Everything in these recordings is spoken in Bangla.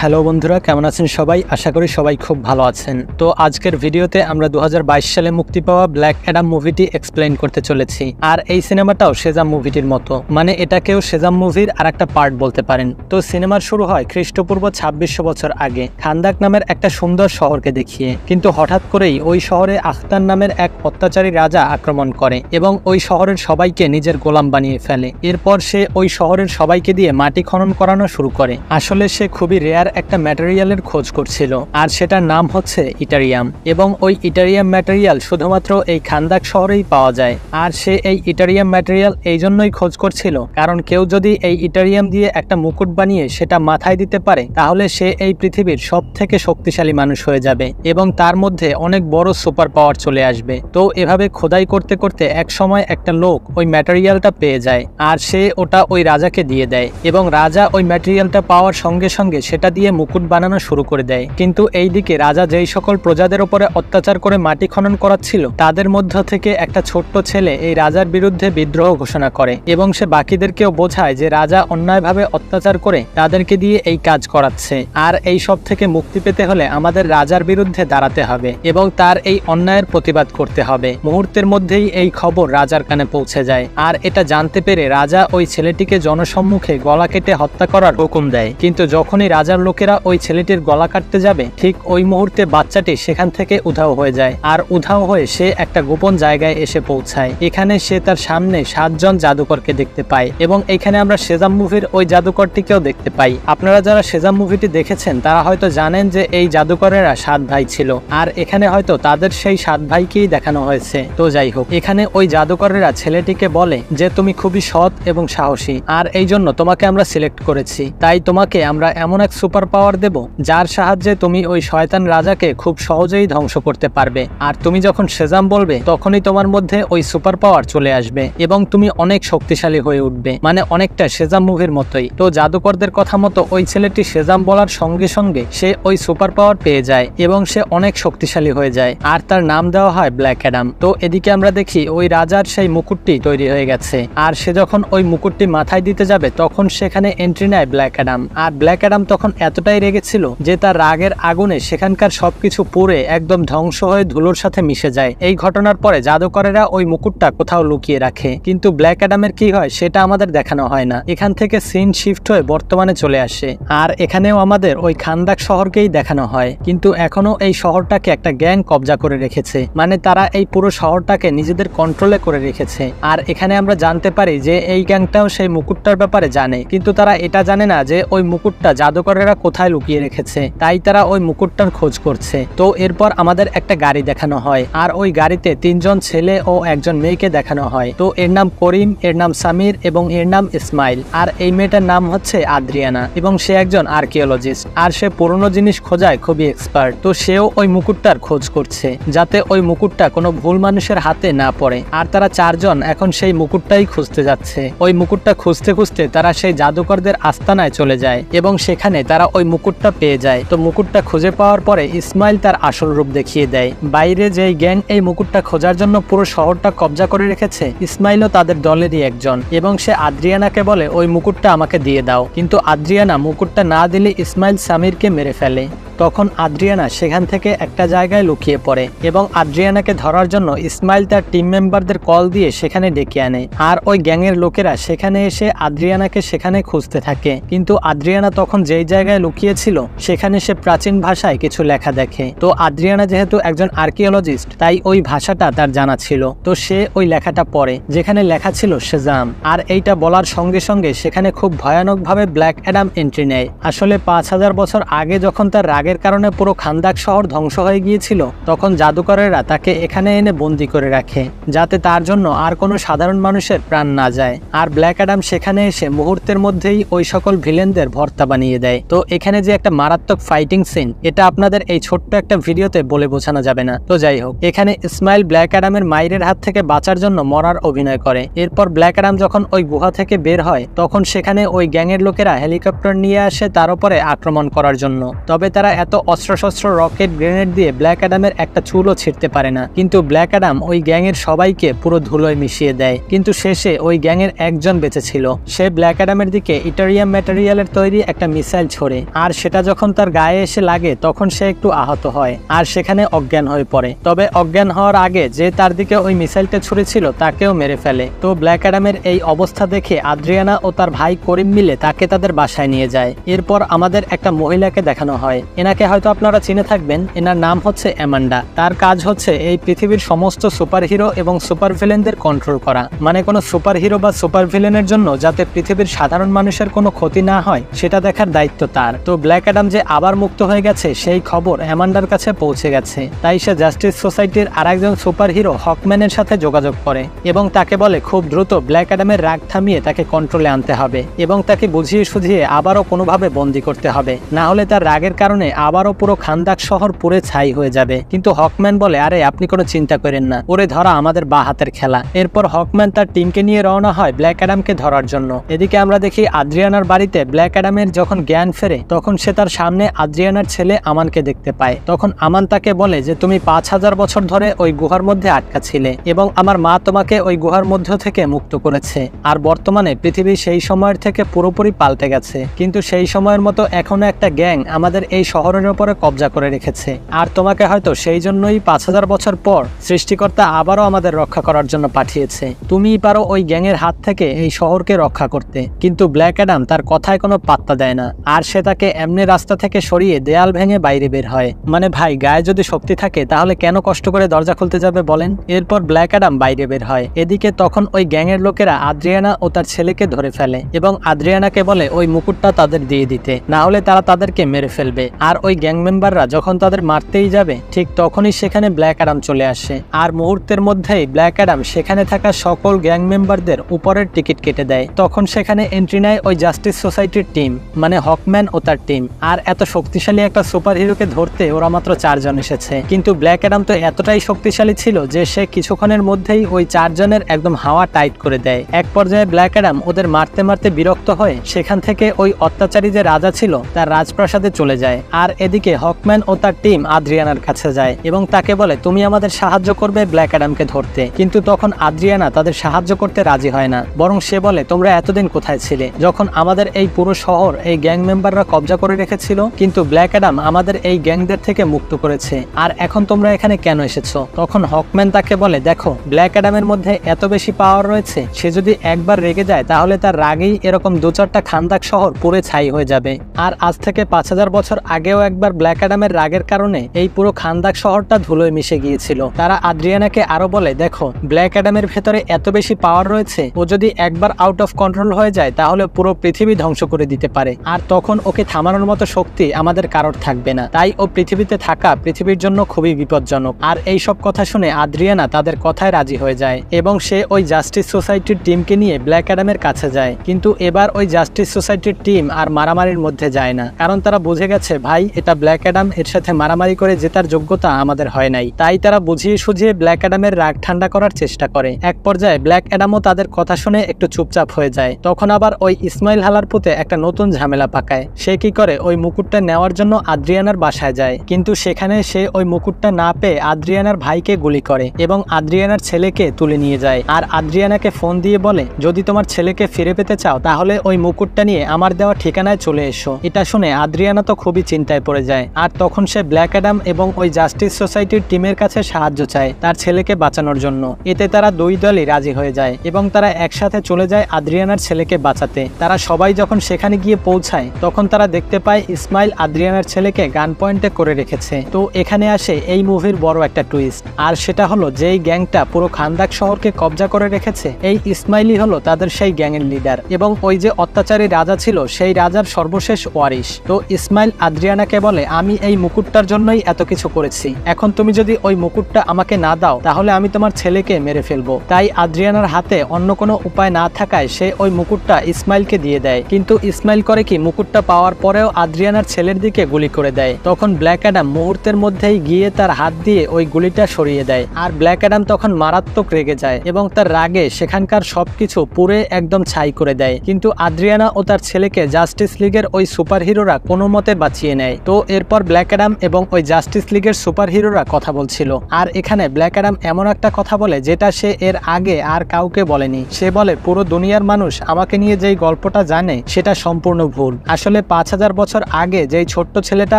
হ্যালো বন্ধুরা, কেমন আছেন সবাই? আশা করি সবাই খুব ভালো আছেন। তো আজকের ভিডিওতে আমরা 2022 সালে মুক্তি পাওয়া ব্ল্যাক অ্যাডাম মুভিটি এক্সপ্লেইন করতে চলেছি। আর এই সিনেমাটাও সেজাম মুভিটির মতো, মানে এটাকেও সেজাম মুভির আর একটা পার্ট বলতে পারেন। তো সিনেমার শুরু হয় খ্রিস্টপূর্ব 2600 বছর আগে খান্দাক নামের একটা সুন্দর শহরকে দেখিয়ে। কিন্তু হঠাৎ করেই ওই শহরে আখতার নামের এক অত্যাচারী রাজা আক্রমণ করে এবং ওই শহরের সবাইকে নিজের গোলাম বানিয়ে ফেলে। এরপর সে ওই শহরের সবাইকে দিয়ে মাটি খনন করানো শুরু করে। আসলে সে খুবই রেয়ার একটা ম্যাটেরিয়ালের খোঁজ করছিল, আর সেটার নাম হচ্ছে ইটারিয়াম। এবং ওই ইটারিয়াম ম্যাটেরিয়াল শুধুমাত্র এই খান্দাক শহরেই পাওয়া যায়। আর সে এই ইটারিয়াম ম্যাটেরিয়াল এই জন্যই খোঁজ করছিল, কারণ কেউ যদি এই ইটারিয়াম দিয়ে একটা মুকুট বানিয়ে সেটা মাথায় দিতে পারে, তাহলে সে এই পৃথিবীর সব থেকে শক্তিশালী মানুষ হয়ে যাবে এবং তার মধ্যে অনেক বড় সুপার পাওয়ার চলে আসবে। তো এভাবে খোদাই করতে করতে এক সময় একটা লোক ওই ম্যাটেরিয়ালটা পেয়ে যায়, আর সে ওটা ওই রাজাকে দিয়ে দেয় এবং রাজা ওই ম্যাটেরিয়ালটা পাওয়ার সঙ্গে সঙ্গে সেটা দিয়ে মুকুট বানানো শুরু করে দেয়। কিন্তু এইদিকে রাজা যেই সকল প্রজাদের উপরে অত্যাচার করে মাটি খনন করাচ্ছিল, তাদের মধ্য থেকে একটা ছোট্ট ছেলে এই রাজার বিরুদ্ধে বিদ্রোহ ঘোষণা করে এবং সে বাকিদেরকেও বোঝায় যে রাজা অন্যায়ভাবে অত্যাচার করে তাদেরকে দিয়ে এই কাজ করাচ্ছে, আর এই সব থেকে মুক্তি পেতে হলে আমাদের রাজার বিরুদ্ধে দাঁড়াতে হবে এবং তার এই অন্যায়ের প্রতিবাদ করতে হবে। মুহূর্তের মধ্যেই এই খবর রাজার কানে পৌঁছে যায়, আর এটা জানতে পেরে রাজা ওই ছেলেটিকে জনসম্মুখে গলা কেটে হত্যা করার হুকুম দেয়। কিন্তু যখনই রাজার লোকেরা ওই ছেলেটির গলা কাটতে যাবে, ঠিক ওই মুহূর্তে বাচ্চাটি সেখান থেকে উধাও হয়ে যায়, আর উধাও হয়ে সে একটা গোপন জায়গায় এসে পৌঁছায়। এখানে সে তার সামনে 7 জন জাদুকরকে দেখতে পায় এবং এখানে আমরা সেজাম মুভির ওই জাদুকরটিকেও দেখতে পাই। আপনারা যারা সেজাম মুভিটি দেখেছেন তারা হয়তো জানেন যে এই জাদুকরেরা 7 ভাই ছিল, আর এখানে হয়তো তাদের সেই 7 ভাইকেই দেখানো হয়েছে। তো যাই হোক, এখানে ওই জাদুকরেরা ছেলেটিকে বলে যে তুমি খুবই সৎ এবং সাহসী, আর এই জন্য তোমাকে আমরা সিলেক্ট করেছি। তাই তোমাকে আমরা এমন এক সুপার পাওয়ার দেব যার সাহায্যে তুমি ওই শয়তান রাজাকে খুব সহজেই ধ্বংস করতে পারবে। আর তুমি যখন সেজাম বলবে তখনই তোমার মধ্যে ওই সুপার পাওয়ার চলে আসবে এবং তুমি অনেক শক্তিশালী হয়ে উঠবে, মানে অনেকটা সেজাম মুভির মতোই। তো জাদুকরদের কথা মতো ওই ছেলেটি সেজাম বলার সঙ্গে সঙ্গে সে ওই সুপার পাওয়ার পেয়ে যায় এবং সে অনেক শক্তিশালী হয়ে যায়, আর তার নাম দেওয়া হয় ব্ল্যাক অ্যাডাম। তো এদিকে আমরা দেখি ওই রাজার সেই মুকুটটি তৈরি হয়ে গেছে, আর সে যখন ওই মুকুটটি মাথায় দিতে যাবে তখন সেখানে এন্ট্রি নেয় ব্ল্যাক অ্যাডাম। আর ব্ল্যাক অ্যাডাম তখন এতটাই রেগেছিল যে তার রাগের আগুনে সেখানকার সবকিছু পুড়ে একদম ধ্বংস হয়ে ধুলোর সাথে মিশে যায়। এই ঘটনার পরে জাদুকরেরা ওই মুকুটটা কোথাও লুকিয়ে রাখে, কিন্তু ব্ল্যাক অ্যাডামের কি হয় সেটা আমাদের দেখানো হয় না। এখান থেকে সিন শিফট হয়ে বর্তমানে চলে আসে, আর এখানেও আমাদের ওই খান্দাক শহরকেই দেখানো হয়। কিন্তু এখনো এই শহরটাকে একটা গ্যাং কবজা করে রেখেছে, মানে তারা এই পুরো শহরটাকে নিজেদের কন্ট্রোলে করে রেখেছে। আর এখানে আমরা জানতে পারি যে এই গ্যাংটাও সেই মুকুটটার ব্যাপারে জানে, কিন্তু তারা এটা জানে না যে ওই মুকুটটা জাদুকরেরা কোথায় লুকিয়ে রেখেছে, তাই তারা ওই মুকুটটার খোঁজ করছে। তো এরপর আমাদের একটা গাড়ি দেখানো হয়, আর ওই গাড়িতে 3 জন ছেলে ও 1 জন মেয়েকে দেখানো হয়। তো এর নাম করিম, এর নাম সামির এবং এর নাম ইসমাইল। আর এই মেয়েটার নাম হচ্ছে আদ্রিয়ানা এবং সে একজন আর্কিওলজিস্ট, আর সে পুরনো জিনিস খোঁজায় খুবই এক্সপার্ট। তো সেও ওই মুকুটটার খোঁজ করছে যাতে ওই মুকুটটা কোনো ভুল মানুষের হাতে না পড়ে। আর তারা 4 জন এখন সেই মুকুটটাই খুঁজতে যাচ্ছে। ওই মুকুটটা খুঁজতে খুঁজতে তারা সেই জাদুকরদের আস্তানায় চলে যায় এবং সেখানে তারা ওই মুকুটটা পেয়ে যায়। তো মুকুটটা খুঁজে পাওয়ার পরে ইসমাইল তার আসল রূপ দেখিয়ে দেয়। বাইরে যেই গ্যাং এই মুকুটটা খোঁজার জন্য পুরো শহরটা কবজা করে রেখেছে, ইসমাইলও তাদের দলেরই একজন এবং সে আদ্রিয়ানাকে বলে ওই মুকুটটা আমাকে দিয়ে দাও। কিন্তু আদ্রিয়ানা মুকুটটা না দিলে ইসমাইল সামিরকে মেরে ফেলে। তখন আদ্রিয়ানা সেখান থেকে একটা জায়গায় লুকিয়ে পড়ে এবং আদ্রিয়ানাকে ধরার জন্য ইসমাইল তার টিম মেম্বারদের কল দিয়ে সেখানে ডেকে আনে। আর ওই গ্যাংয়ের লোকেরা সেখানে এসে আদ্রিয়ানাকে সেখানে খুঁজতে থাকে, কিন্তু আদ্রিয়ানা তখন যেই জায়গায় লুকিয়েছিল সেখানে সে প্রাচীন ভাষায় কিছু লেখা দেখে। তো আদ্রিয়ানা যেহেতু একজন আর্কিওলজিস্ট, তাই ওই ভাষাটা তার জানা ছিল। তো সে ওই লেখাটা পড়ে যেখানে লেখা ছিল সেজাম, আর এইটা বলার সঙ্গে সঙ্গে সেখানে খুব ভয়ানকভাবে ব্ল্যাক অ্যাডাম এন্ট্রি নেয়। আসলে 5000 বছর আগে যখন তার রাগের কারণে পুরো খান্দাক শহর ধ্বংস হয়ে গিয়েছিল, তখন জাদুকরেরা তাকে এখানে এনে বন্দি করে রাখে যাতে তার জন্য আর কোনো সাধারণ মানুষের প্রাণ না যায়। আর ব্ল্যাক অ্যাডাম সেখানে এসে মুহূর্তের মধ্যেই ওই সকল ভিলেনদের ভর্তা বানিয়ে দেয়। তো এখানে যে একটা মারাত্মক ফাইটিং সিন, এটা আপনাদের এই ছোট্ট একটা ভিডিওতে বলে বোঝানো যাবে না। তো যাই হোক, এখানে ইসমাইল ব্ল্যাক অ্যাডামের মাইরের হাত থেকে বাঁচার জন্য মরার অভিনয় করে। এরপর ব্ল্যাক অ্যাডাম যখন ওই গুহা থেকে বের হয় তখন সেখানে ওই গ্যাংয়ের লোকেরা হেলিকপ্টার নিয়ে আসে তার উপরে আক্রমণ করার জন্য। তবে তারা এত অস্ত্রশস্ত্র, রকেট, গ্রেনেড দিয়ে ব্ল্যাক অ্যাডামের একটা চুলও ছিঁড়তে পারে না, কিন্তু ব্ল্যাক অ্যাডাম ওই গ্যাংয়ের সবাইকে পুরো ধুলোয় মিশিয়ে দেয়। কিন্তু শেষে ওই গ্যাংয়ের একজন বেঁচে ছিল। সে ব্ল্যাক অ্যাডামের দিকে ইটারিয়াম ম্যাটেরিয়ালের তৈরি একটা মিসাইল ছোড়ে, আর সেটা যখন তার গায়ে এসে লাগে তখন সে একটু আহত হয় আর সেখানে অজ্ঞান হয়ে পড়ে। তবে অজ্ঞান হওয়ার আগে যে তার দিকে ওই মিসাইলটা ছুড়েছিল তাকেও মেরে ফেলে। তো ব্ল্যাক অ্যাডামের এই অবস্থা দেখে আদ্রিয়ানা ও তার ভাই করিম মিলে তাকে তাদের বাসায় নিয়ে যায়। এরপর আমাদের একটা মহিলাকে দেখানো হয়। এনাকে হয়তো আপনারা চিনে থাকবেন, এনার নাম হচ্ছে অ্যামান্ডা। তার কাজ হচ্ছে এই পৃথিবীর সমস্ত সুপার হিরো এবং সুপার ভিলেনদের কন্ট্রোল করা, মানে কোনো সুপার হিরো বা সুপার ভিলেনের জন্য যাতে পৃথিবীর সাধারণ মানুষের কোনো ক্ষতি না হয় সেটা দেখার দায়িত্ব তার। তো ব্ল্যাক অ্যাডাম যে আবার মুক্ত হয়ে গেছে সেই খবর অ্যামান্ডার কাছে পৌঁছে গেছে। তাই সে জাস্টিস সোসাইটির আরেকজন সুপার হিরো হকম্যানের সাথে যোগাযোগ করে এবং তাকে বলে খুব দ্রুত ব্ল্যাক অ্যাডামের রাগ থামিয়ে তাকে কন্ট্রোলে আনতে হবে এবং তাকে বুঝিয়ে সুঝিয়ে আবারও কোনোভাবে বন্দি করতে হবে, না হলে তার রাগের কারণে আবারও পুরো খান্দাক শহর পুড়ে ছাই হয়ে যাবে। কিন্তু হকম্যান বলে, আরে আপনি কোনো চিন্তা করেন না, ওরে ধরা আমাদের বা হাতের খেলা। এরপর হকম্যান তার টিমকে নিয়ে রওনা হয় ব্ল্যাক অ্যাডামকে ধরার জন্য। এদিকে আমরা দেখি আদ্রিয়ানার বাড়িতে ব্ল্যাক অ্যাডামের যখন জ্ঞান ফেরে তখন সে তার সামনে আদ্রিয়ানার ছেলে আমানকে দেখতে পায়। তখন আমান তাকে বলে যে তুমি 5000 বছর ধরে ওই গুহার মধ্যে আটকা ছিলে এবং আমার মা তোমাকে ওই গুহার মধ্য থেকে মুক্ত করেছে, আর বর্তমানে পৃথিবী সেই সময়ের থেকে পুরোপুরি পাল্টে গেছে, কিন্তু সেই সময়ের মতো এখনো একটা গ্যাং আমাদের এই শহরের উপরে কবজা করে রেখেছে, আর তোমাকে হয়তো সেই জন্যই 5000 বছর পর সৃষ্টিকর্তা আবারও আমাদের রক্ষা করার জন্য পাঠিয়েছে। তুমিই পারো ওই গ্যাংয়ের হাত থেকে এই শহরকে রক্ষা করতে। কিন্তু ব্ল্যাক অ্যাডাম তার কথায় কোনো পাত্তা দেয় না, আর সে তাকে এমনি রাস্তা থেকে সরিয়ে দেয়াল ভেঙে বাইরে বের হয়। মানে ভাই, গায়ে যদি শক্তি থাকে তাহলে কেন কষ্ট করে দরজা খুলতে যাবে বলেন? এরপর ব্ল্যাক অ্যাডাম বাইরে বের হয়। এদিকে তখন ওই গ্যাংয়ের লোকেরা আদ্রিয়ানা ও তার ছেলেকে ধরে ফেলে এবং আদ্রিয়ানাকে বলে ওই মুকুটটা তাদের দিয়ে দিতে, না হলে তারা তাদেরকে মেরে ফেলবে। আর ওই গ্যাং মেম্বাররা যখন তাদের মারতেই যাবে ঠিক তখনই সেখানে ব্ল্যাক অ্যাডাম চলে আসে, আর মুহূর্তের মধ্যেই ব্ল্যাক অ্যাডাম সেখানে থাকা সকল গ্যাং মেম্বারদের উপরের টিকিট কেটে দেয়। তখন সেখানে এন্ট্রি নেয় ওই জাস্টিস সোসাইটির টিম, মানে হকম্যান ও তার টিম। আর এত শক্তিশালী একটা সুপার হিরোকে ধরতে ওরা মাত্র 4 জন এসেছে, কিন্তু ব্ল্যাক অ্যাডাম তো এতটাই শক্তিশালী ছিল যে সে কিছুক্ষণের মধ্যেই ওই 4 জনের একদম হাওয়া টাইট করে দেয়। এক পর্যায়ে ব্ল্যাক অ্যাডাম ওদের মারতে মারতে বিরক্ত হয়ে সেখান থেকে ওই অত্যাচারী যে রাজা ছিল তার রাজপ্রাসাদে চলে যায়। আর এদিকে হকম্যান ও তার টিম আদ্রিয়ানার কাছে যায় এবং তাকে বলে তুমি আমাদের সাহায্য করবে ব্ল্যাক অ্যাডামকে ধরতে। কিন্তু তখন আদ্রিয়ানা তাদের সাহায্য করতে রাজি হয় না, বরং সে বলে তোমরা এতদিন কোথায় ছিলে যখন আমাদের এই পুরো শহর এই গ্যাং মেম্বাররা কবজা করে রেখেছিল? কিন্তু ব্ল্যাক অ্যাডাম আমাদের এই গ্যাংদের থেকে মুক্ত করেছে, আর এখন তোমরা এখানে কেন এসেছো? তখন হকম্যান তাকে বলে দেখো, ব্ল্যাক অ্যাডামের মধ্যে এত বেশি পাওয়ার রয়েছে, সে যদি একবার রেগে যায় তাহলে তার রাগেই এরকম 2-4টা খান্দাক শহর পুড়ে ছাই হয়ে যাবে। আর আজ থেকে 5000 বছর আগেও একবার ব্ল্যাক অ্যাডামের রাগের কারণে এই পুরো খান্দাক শহরটা ধুলোয় মিশে গিয়েছিল। তারা আদ্রিয়ানাকে আরো বলে দেখো, ব্ল্যাক অ্যাডামের ভেতরে এত বেশি পাওয়ার রয়েছে, ও যদি একবার আউট অফ কন্ট্রোল হয়ে যায় তাহলে পুরো পৃথিবী ধ্বংস করে দিতে পারে, আর তখন ওকে থামানোর মতো শক্তি আমাদের কারোর থাকবে না। তাই ও পৃথিবীতে থাকা পৃথিবীর জন্য খুবই বিপজ্জনক। আর এই সব কথা শুনে আদ্রিয়ানা তাদের কথায় রাজি হয়ে যায় এবং সে ওই জাস্টিস সোসাইটির টিমকে নিয়ে ব্ল্যাক অ্যাডামের কাছে যায়। কিন্তু এবার ওই জাস্টিস সোসাইটির টিম আর মারামারির মধ্যে যায় না, কারণ তারা বুঝে গেছে ভাই এটা ব্ল্যাক অ্যাডাম, এর সাথে মারামারি করে জেতার যোগ্যতা আমাদের হয় নাই। তাই তারা বুঝিয়ে সুঝিয়ে ব্ল্যাক অ্যাডামের রাগ ঠান্ডা করার চেষ্টা করে। এক পর্যায়ে ব্ল্যাক অ্যাডামও তাদের কথা শুনে একটু চুপচাপ হয়ে যায়। তখন আবার ওই ইসমাইল হালারপুতে একটা নতুন ঝামেলা পাকায়। সে কি করে, ওই মুকুটটা নেওয়ার জন্য আদ্রিয়ানার বাসায় যায়, কিন্তু সেখানে সে ওই মুকুটটা না পেয়ে আদ্রিয়ানার ভাইকে গুলি করে এবং আদ্রিয়ানার ছেলেকে তুলে নিয়ে যায়। আর আদ্রিয়ানাকে ফোন দিয়ে বলে যদি তোমার ছেলেকে ফিরে পেতে চাও তাহলে ওই মুকুটটা নিয়ে আমার দেওয়া ঠিকানায় চলে এসো। এটা শুনে আদ্রিয়ানা তো খুবই চিন্তায় পড়ে যায়, আর তখন সে ব্ল্যাক অ্যাডাম এবং ওই জাস্টিস সোসাইটির টিমের কাছে সাহায্য চায় তার ছেলেকে বাঁচানোর জন্য। এতে তারা দুই দলই রাজি হয়ে যায় এবং তারা একসাথে চলে যায় আদ্রিয়ানার ছেলেকে বাঁচাতে। তারা সবাই যখন সেখানে গিয়ে পৌঁছায় তখন তারা দেখতে পায় ইসমাইল আদ্রিয়ানার ছেলেকে গান পয়েন্টে করে রেখেছে। তো এখানে আসে এই মুভির বড় একটা টুইস্ট, আর সেটা হলো যেই গ্যাংটা পুরো খান্দাক শহরকে কবজা করে রেখেছে এই ইসমাইলই হলো তাদের সেই গ্যাংয়ের লিডার এবং ওই যে অত্যাচারী রাজা ছিল সেই রাজার সর্বশেষ ওয়ারিশ। তো ইসমাইল আদ্রিয়ানাকে বলে আমি এই মুকুটটার জন্যই এত কিছু করেছি, এখন তুমি যদি ওই মুকুটটা আমাকে না দাও তাহলে আমি তোমার ছেলেকে মেরে ফেলবো। তাই আদ্রিয়ানার হাতে অন্য কোনো উপায় না থাকায় সে ওই মুকুটটা ইসমাইলকে দিয়ে দেয়। কিন্তু ইসমাইল করে কি, মুকুটটা পাওয়ার পরেও আদ্রিয়ানার ছেলের দিকে গুলি করে দেয়। তখন ব্ল্যাক অ্যাডাম মুহূর্তের মধ্যেই গিয়ে তার হাত দিয়ে ওই গুলিটা সরিয়ে দেয়। আর ব্ল্যাক অ্যাডাম তখন মারাত্মক রেগে যায় এবং তার রাগে সেখানকার সবকিছু পুরে একদম ছাই করে দেয়। কিন্তু আদ্রিয়ানা ও তার ছেলেকে জাস্টিস লিগের ওই সুপার হিরোরা কোনো মতে বাঁচিয়ে নেয়। নেয়। তো এরপর ব্ল্যাক অ্যাডাম এবং ওই জাস্টিস লিগের সুপার হিরোরা কথা বলছিল, আর এখানে ব্ল্যাক অ্যাডাম এমন একটা কথা বলে যেটা সে এর আগে আর কাউকে বলেনি। সে বলে পুরো দুনিয়ার মানুষ আমাকে নিয়ে যেই গল্পটা জানে সেটা সম্পূর্ণ ভুল। আসলে 5000 বছর আগে যেই ছোট্ট ছেলেটা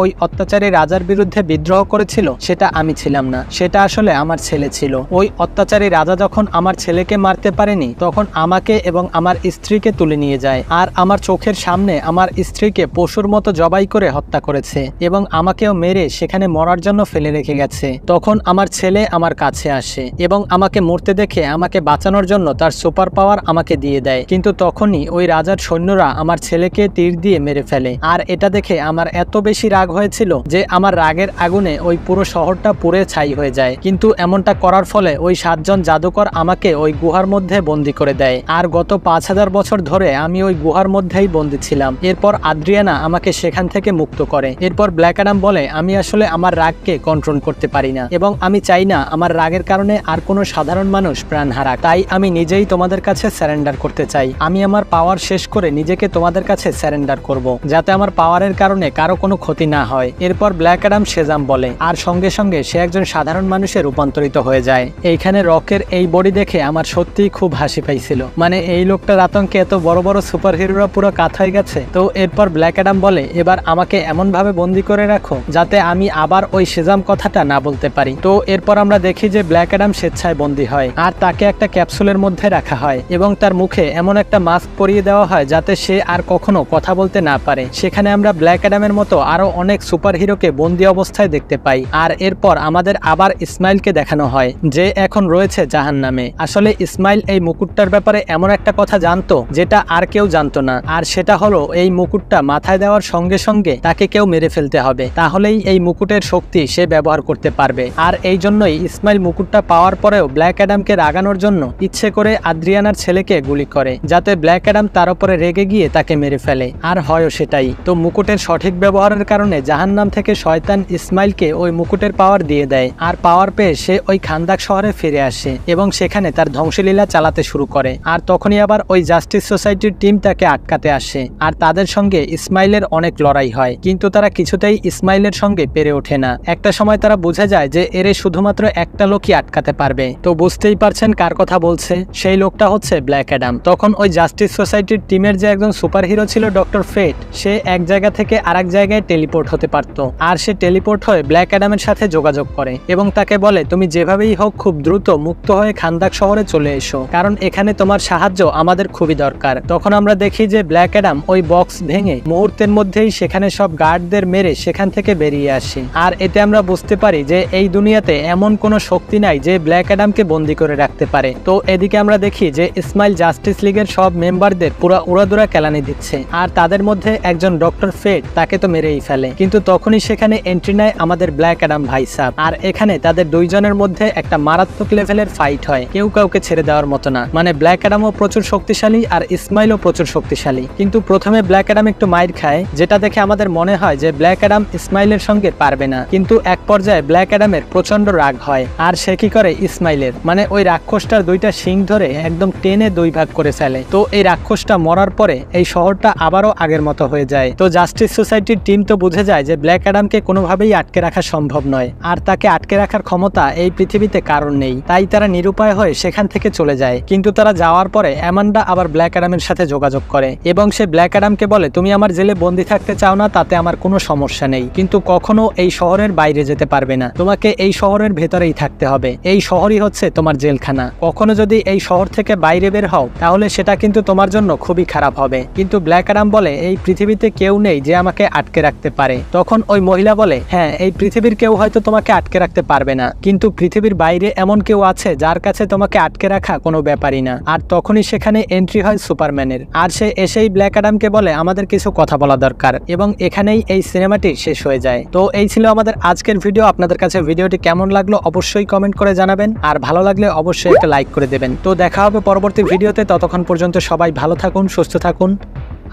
ওই অত্যাচারী রাজার বিরুদ্ধে বিদ্রোহ করেছিল সেটা আমি ছিলাম না, সেটা আসলে আমার ছেলে ছিল। ওই অত্যাচারী রাজা যখন আমার ছেলেকে মারতে পারেনি তখন আমাকে এবং আমার স্ত্রীকে তুলে নিয়ে যায়, আর আমার চোখের সামনে আমার স্ত্রীকে পশুর মতো জবাই করে হত্যা করেছে এবং আমাকেও মেরে সেখানে মরার জন্য ফেলে রেখে গেছে। তখন আমার ছেলে আমার কাছে আসে এবং আমাকে মরতে দেখে আমাকে বাঁচানোর জন্য তার সুপার পাওয়ার আমাকে দিয়ে দেয়, কিন্তু তখনই ওই রাজার সৈন্যরা আমার ছেলেকে তীর দিয়ে মেরে ফেলে। আর এটা দেখে আমার এত বেশি রাগ হয়েছিল যে আমার রাগের আগুনে ওই পুরো শহরটা পুড়ে ছাই হয়ে যায়। কিন্তু এমনটা করার ফলে ওই 7 জন জাদুকর আমাকে ওই গুহার মধ্যে বন্দী করে দেয়, আর গত 5000 বছর ধরে আমি ওই গুহার মধ্যেই বন্দী ছিলাম। এরপর আদ্রিয়ানা আমাকে সেখান থেকে মুক্ত করে। এরপর ব্ল্যাক অ্যাডাম বলে আমি আসলে আমার রাগকে কন্ট্রোল করতে পারি না এবং আমি চাই না আমার রাগের কারণে আর কোনো সাধারণ মানুষ প্রাণ হারাক, তাই আমি নিজেই তোমাদের কাছে স্যারেন্ডার করতে চাই। আমি আমার পাওয়ার শেষ করে নিজেকে তোমাদের কাছে স্যারেন্ডার করব, যাতে আমার পাওয়ারের কারণে কারো কোনো ক্ষতি না হয়। এরপর ব্ল্যাক অ্যাডাম সেজাম বলে, আর সঙ্গে সঙ্গে সে একজন সাধারণ মানুষে রূপান্তরিত হয়ে যায়। এইখানে রকের এই বডি দেখে আমার সত্যিই খুব হাসি পাইছিল, মানে এই লোকটার আতঙ্কে এত বড় বড় সুপার হিরোরা পুরো কাত হয়ে গেছে। তো এরপর ব্ল্যাক অ্যাডাম বলে এবার আমাকে এমন ভাবে বন্দি করে রাখো যাতে আমি আবার ওই সেজাম কথাটা না বলতে পারি। তো এরপর আমরা দেখি যে ব্ল্যাক অ্যাডাম স্বেচ্ছায় বন্দী হয়, আর তাকে একটা ক্যাপসুলের মধ্যে রাখা হয় এবং তার মুখে এমন একটা মাস্ক পরিয়ে দেওয়া হয় যাতে সে আর কখনো কথা বলতে না পারে। সেখানে আমরা ব্ল্যাক অ্যাডামের মতো আরো অনেক সুপার হিরোকে বন্দী অবস্থায় দেখতে পাই। আর এরপর আমাদের আবার ইসমাইলকে দেখানো হয় যে এখন রয়েছে জাহান্নামে। আসলে ইসমাইল এই মুকুটটার ব্যাপারে এমন একটা কথা জানতো যেটা আর কেউ জানতো না, আর সেটা হলো এই মুকুটটা মাথায় দেওয়ার সঙ্গে সঙ্গে তাকে কেউ মেরে ফেলতে হবে, তাহলেই এই মুকুটের শক্তি সে ব্যবহার করতে পারবে। আর এই জন্যই ইসমাইল মুকুটটা পাওয়ার পরেও ব্ল্যাক অ্যাডামকে রাগানোর জন্য ইচ্ছে করে আদ্রিয়ানার ছেলেকে গুলি করে, যাতে ব্ল্যাক অ্যাডাম তার উপরে রেগে গিয়ে তাকে মেরে ফেলে। আর হয়ও সেটাই। তো মুকুটের সঠিক ব্যবহারের কারণে জাহান্নাম থেকে শয়তান ইসমাইলকে ওই মুকুটের পাওয়ার দিয়ে দেয়, আর পাওয়ার পেয়ে সে ওই খান্দাক শহরে ফিরে আসে এবং সেখানে তার ধ্বংসলীলা চালাতে শুরু করে। আর তখনই আবার ওই জাস্টিস সোসাইটির টিম তাকে আটকাতে আসে, আর তাদের সঙ্গে ইসমাইলের অনেক লড়াই হয়, কিন্তু তারা কিছুতেই ইসমাইলের সঙ্গে পেরে ওঠে না। একটা সময় তারা বুঝে যায় যে এরে শুধুমাত্র একটা লোকই আটকাতে পারবে। তো বুঝতেই পারছেন কার কথা বলছে, সেই লোকটা হচ্ছে ব্ল্যাক অ্যাডাম। তখন ওই জাস্টিস সোসাইটির টিমের যে একজন সুপার হিরো ছিল ডক্টর ফেট, সে এক জায়গা থেকে আরেক জায়গায় টেলিপোর্ট হতে পারত, আর সে টেলিপোর্ট হয়ে ব্ল্যাক অ্যাডামের সাথে যোগাযোগ করে এবং তাকে বলে তুমি যেভাবেই হোক খুব দ্রুত মুক্ত হয়ে খান্দাক শহরে চলে এসো, কারণ এখানে তোমার সাহায্য আমাদের খুবই দরকার। তখন আমরা দেখি যে ব্ল্যাক অ্যাডাম ওই বক্স ভেঙে মুহূর্তের মধ্যেই সেখানে সব গার্ডদের মেরে সেখান থেকে বেরিয়ে আসে। আর এতে আমরা বুঝতে পারি যে এই দুনিয়াতে এমন কোনো শক্তি নাই যে ব্ল্যাক অ্যাডামকে বন্দী করে রাখতে পারে। তো এদিকে আমরা দেখি যে ইসমাইল জাস্টিস লিগের সব মেম্বারদের পুরা উড়াদুরা কেলানি দিচ্ছে, আর তাদের মধ্যে একজন ডক্টর ফেট তাকে তো মেরেই ফেলে। কিন্তু তখনই সেখানে এন্ট্রি নেয় আমাদের ব্ল্যাক অ্যাডাম ভাই সাব, আর এখানে তাদের দুইজনের মধ্যে একটা মারাত্মক লেভেলের ফাইট হয়, কেউ কাউকে ছেড়ে দেওয়ার মতো না। মানে ব্ল্যাক অ্যাডামও প্রচুর শক্তিশালী আর ইসমাইলও প্রচুর শক্তিশালী, কিন্তু প্রথমে ব্ল্যাক অ্যাডাম একটু মাইর খায়, যেটা দেখে আমাদের মনে হয় যে ব্ল্যাক অ্যাডাম ইসমাইলের সঙ্গে পারবে না। কিন্তু এক পর্যায়ে ব্ল্যাক অ্যাডামের প্রচন্ড রাগ হয়, আর সে কি করে ইসমাইলের মানে ওই রাক্ষসটার দুইটা শিং ধরে একদম টেনে দুই ভাগ করে ফেলে। তো এই রাক্ষসটা মরার পরে এই শহরটা আবারও আগের মতো হয়ে যায়। তো জাস্টিস সোসাইটির টিম তো বুঝে যায় যে ব্ল্যাক অ্যাডামকে কোনোভাবেই আটকে রাখা সম্ভব নয়, আর তাকে আটকে রাখার ক্ষমতা এই পৃথিবীতে কারণ নেই, তাই তারা নিরুপায় হয়ে সেখান থেকে চলে যায়। কিন্তু তারা যাওয়ার পরে অ্যামান্ডা আবার ব্ল্যাক অ্যাডামের সাথে যোগাযোগ করে এবং সে ব্ল্যাক অ্যাডামকে বলে তুমি আমার জেলে বন্দি থাকতে চাও না, তাতে আমার কোনো সমস্যা নেই, কিন্তু কখনো এই শহরের বাইরে যেতে পারবে না, তোমাকে এই শহরের ভেতরেই থাকতে হবে, এই শহরই হচ্ছে তোমার জেলখানা। কখনো যদি এই শহর থেকে বাইরে বের হও তাহলে সেটা কিন্তু তোমার জন্য খুবই খারাপ হবে। কিন্তু ব্ল্যাক অ্যাডাম বলে এই পৃথিবীতে কেউ নেই যে আমাকে আটকে রাখতে পারে। তখন ওই মহিলা বলে হ্যাঁ, এই পৃথিবীর কেউ হয়তো তোমাকে আটকে রাখতে পারবে না, কিন্তু পৃথিবীর বাইরে এমন কেউ আছে যার কাছে তোমাকে আটকে রাখা কোনো ব্যাপারই না। আর তখনই সেখানে এন্ট্রি হয় সুপারম্যানের, আর সে এসেই ব্ল্যাক অ্যাডামকে বলে আমাদের কিছু কথা বলা দরকার, এবং এখানেই এই সিনেমাটি শেষ হয়ে যায়। তো এই ছিল আমাদের আজকের ভিডিও। আপনাদের কাছে ভিডিওটি কেমন লাগলো অবশ্যই কমেন্ট করে জানাবেন, আর ভালো লাগলে অবশ্যই একটা লাইক করে দেবেন। তো দেখা হবে পরবর্তী ভিডিওতে, ততক্ষণ পর্যন্ত সবাই ভালো থাকুন, সুস্থ থাকুন,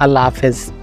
আল্লাহ হাফেজ।